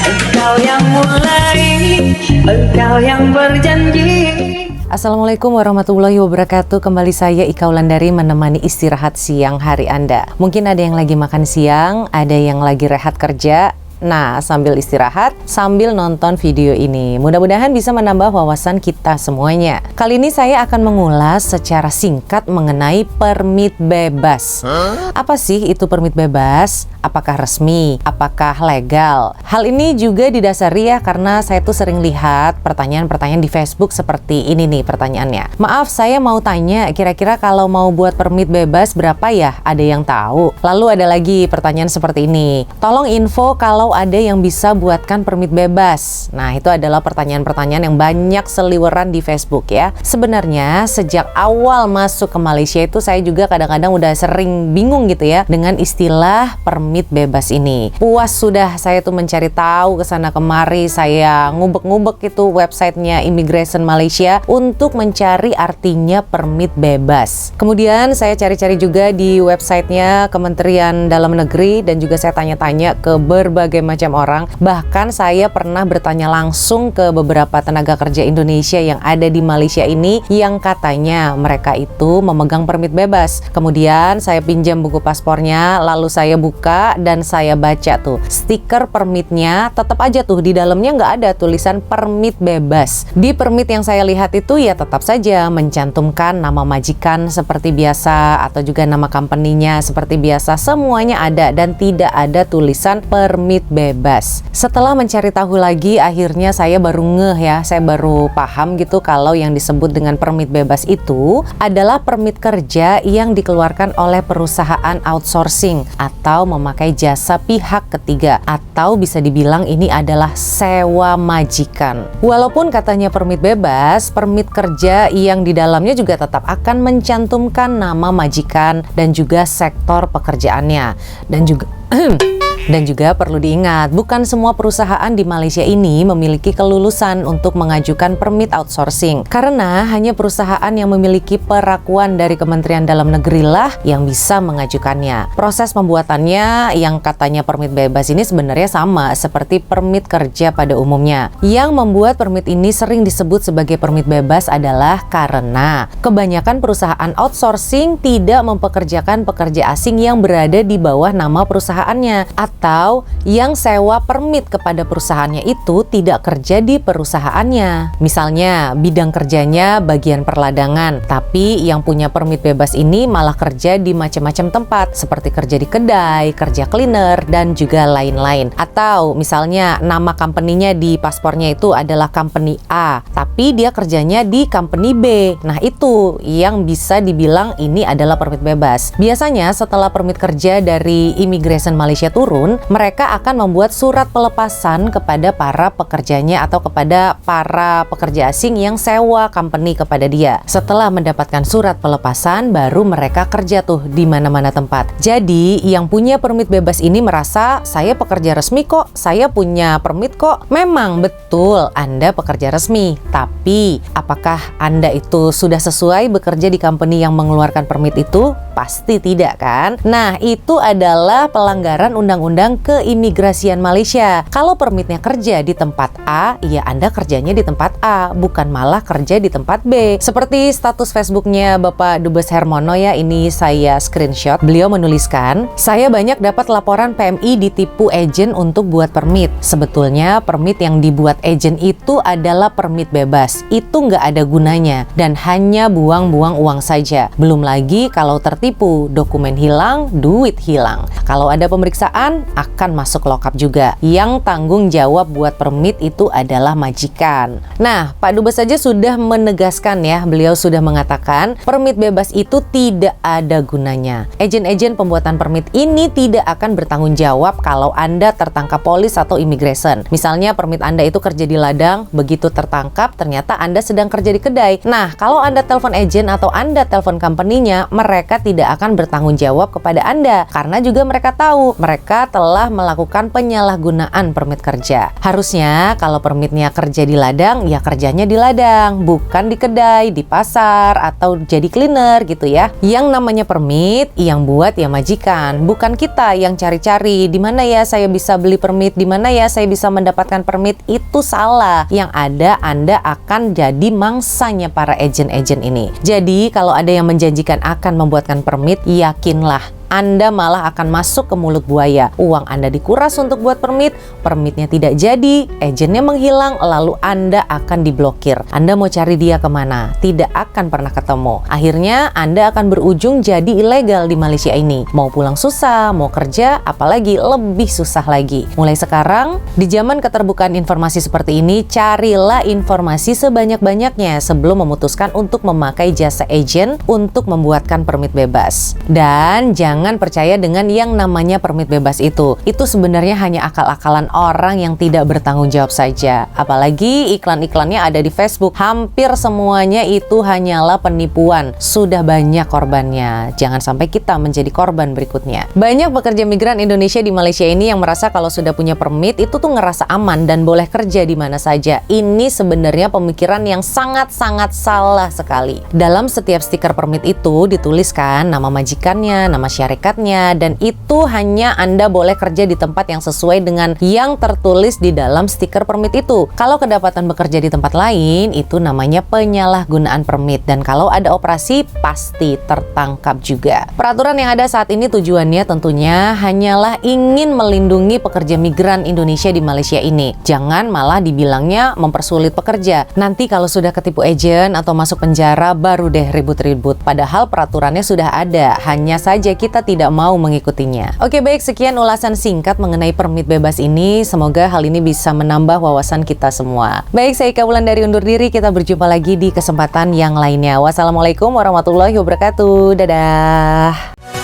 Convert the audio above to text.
Engkau yang mulai, engkau yang berjanji. Assalamualaikum warahmatullahi wabarakatuh. Kembali saya Ika Wulandari menemani istirahat siang hari Anda. Mungkin ada yang lagi makan siang, ada yang lagi rehat kerja. Nah, sambil istirahat, sambil nonton video ini, mudah-mudahan bisa menambah wawasan kita semuanya. Kali ini saya akan mengulas secara singkat mengenai permit bebas. Apa sih itu permit bebas? Apakah resmi? Apakah legal? Hal ini juga didasari ya karena saya tuh sering lihat pertanyaan-pertanyaan di Facebook seperti ini nih pertanyaannya. Maaf, saya mau tanya, kira-kira kalau mau buat permit bebas berapa ya? Ada yang tahu? Lalu ada lagi pertanyaan seperti ini. Tolong info kalau ada yang bisa buatkan permit bebas. Nah, itu adalah pertanyaan-pertanyaan yang banyak seliweran di Facebook ya. Sebenarnya sejak awal masuk ke Malaysia itu saya juga kadang-kadang udah sering bingung gitu ya dengan istilah permit bebas ini. Puas sudah saya tuh mencari tahu kesana kemari, saya ngubek-ngubek itu websitenya Immigration Malaysia untuk mencari artinya permit bebas. Kemudian saya cari-cari juga di websitenya Kementerian Dalam Negeri dan juga saya tanya-tanya ke berbagai macam orang. Bahkan saya pernah bertanya langsung ke beberapa tenaga kerja Indonesia yang ada di Malaysia ini yang katanya mereka itu memegang permit bebas. Kemudian saya pinjam buku paspornya, lalu saya buka dan saya baca tuh stiker permitnya, tetap aja tuh di dalamnya nggak ada tulisan permit bebas. Di permit yang saya lihat itu ya tetap saja mencantumkan nama majikan seperti biasa atau juga nama company-nya seperti biasa, semuanya ada dan tidak ada tulisan permit bebas. Setelah mencari tahu lagi, akhirnya saya baru ngeh ya, saya baru paham gitu kalau yang disebut dengan permit bebas itu adalah permit kerja yang dikeluarkan oleh perusahaan outsourcing atau memakai jasa pihak ketiga, atau bisa dibilang ini adalah sewa majikan. Walaupun katanya permit bebas, permit kerja yang di dalamnya juga tetap akan mencantumkan nama majikan dan juga sektor pekerjaannya. Dan juga perlu diingat, bukan semua perusahaan di Malaysia ini memiliki kelulusan untuk mengajukan permit outsourcing. Karena hanya perusahaan yang memiliki perakuan dari Kementerian Dalam Negeri lah yang bisa mengajukannya. Proses pembuatannya yang katanya permit bebas ini sebenarnya sama seperti permit kerja pada umumnya. Yang membuat permit ini sering disebut sebagai permit bebas adalah karena kebanyakan perusahaan outsourcing tidak mempekerjakan pekerja asing yang berada di bawah nama perusahaannya, atau yang sewa permit kepada perusahaannya itu tidak kerja di perusahaannya. Misalnya bidang kerjanya bagian perladangan, tapi yang punya permit bebas ini malah kerja di macam-macam tempat seperti kerja di kedai, kerja cleaner, dan juga lain-lain. Atau misalnya nama company-nya di paspornya itu adalah company A, tapi dia kerjanya di company B. Nah, itu yang bisa dibilang ini adalah permit bebas. Biasanya setelah permit kerja dari Immigration Malaysia turun, mereka akan membuat surat pelepasan kepada para pekerjanya atau kepada para pekerja asing yang sewa company kepada dia. Setelah mendapatkan surat pelepasan, baru mereka kerja tuh di mana-mana tempat. Jadi, yang punya permit bebas ini merasa, saya pekerja resmi kok, saya punya permit kok. Memang betul Anda pekerja resmi, tapi apakah Anda itu sudah sesuai bekerja di company yang mengeluarkan permit itu? Pasti tidak kan? Nah, itu adalah pelanggaran undang-undang keimigrasian Malaysia. Kalau permitnya kerja di tempat A, ya Anda kerjanya di tempat A, bukan malah kerja di tempat B. Seperti status Facebooknya Bapak Dubes Hermono ya, ini saya screenshot. Beliau menuliskan, saya banyak dapat laporan PMI ditipu agen untuk buat permit. Sebetulnya permit yang dibuat agen itu adalah permit bebas. Itu nggak ada gunanya dan hanya buang-buang uang saja. Belum lagi kalau tertipu, dokumen hilang, duit hilang. Kalau ada pemeriksaan, akan masuk lokap juga. Yang tanggung jawab buat permit itu adalah majikan. Nah, Pak Dubes saja sudah menegaskan ya, beliau sudah mengatakan permit bebas itu tidak ada gunanya. Agen-agen pembuatan permit ini tidak akan bertanggung jawab kalau Anda tertangkap polis atau immigration. Misalnya permit Anda itu kerja di ladang, begitu tertangkap ternyata Anda sedang kerja di kedai. Nah, kalau Anda telepon agen atau Anda telepon company-nya, mereka tidak akan bertanggung jawab kepada Anda karena juga mereka tahu mereka mereka telah melakukan penyalahgunaan permit kerja. Harusnya kalau permitnya kerja di ladang, ya kerjanya di ladang, bukan di kedai, di pasar, atau jadi cleaner gitu ya. Yang namanya permit, yang buat ya majikan, bukan kita yang cari-cari di mana ya saya bisa beli permit, di mana ya saya bisa mendapatkan permit. Itu salah. Yang ada Anda akan jadi mangsanya para agen-agen ini. Jadi kalau ada yang menjanjikan akan membuatkan permit, yakinlah Anda malah akan masuk ke mulut buaya. Uang Anda dikuras untuk buat permit, permitnya tidak jadi, agennya menghilang, lalu Anda akan diblokir. Anda mau cari dia kemana? Tidak akan pernah ketemu. Akhirnya Anda akan berujung jadi ilegal di Malaysia ini. Mau pulang susah, mau kerja apalagi lebih susah lagi. Mulai sekarang, di zaman keterbukaan informasi seperti ini, carilah informasi sebanyak-banyaknya sebelum memutuskan untuk memakai jasa agen untuk membuatkan permit bebas. Dan jangan percaya dengan yang namanya permit bebas itu. Itu sebenarnya hanya akal-akalan orang yang tidak bertanggung jawab saja. Apalagi iklan-iklannya ada di Facebook. Hampir semuanya itu hanyalah penipuan. Sudah banyak korbannya. Jangan sampai kita menjadi korban berikutnya. Banyak pekerja migran Indonesia di Malaysia ini yang merasa kalau sudah punya permit itu tuh ngerasa aman dan boleh kerja di mana saja. Ini sebenarnya pemikiran yang sangat-sangat salah sekali. Dalam setiap stiker permit itu dituliskan nama majikannya, nama syarikatnya, dan itu hanya Anda boleh kerja di tempat yang sesuai dengan yang tertulis di dalam stiker permit itu. Kalau kedapatan bekerja di tempat lain, itu namanya penyalahgunaan permit, dan kalau ada operasi pasti tertangkap juga. Peraturan yang ada saat ini tujuannya tentunya hanyalah ingin melindungi pekerja migran Indonesia di Malaysia ini. Jangan malah dibilangnya mempersulit pekerja. Nanti kalau sudah ketipu agen atau masuk penjara baru deh ribut-ribut. Padahal peraturannya sudah ada, hanya saja kita tidak mau mengikutinya. Oke, baik, sekian ulasan singkat mengenai permit bebas ini. Semoga hal ini bisa menambah wawasan kita semua. Baik, saya Ika Wulandari undur diri. Kita berjumpa lagi di kesempatan yang lainnya. Wassalamualaikum warahmatullahi wabarakatuh. Dadah.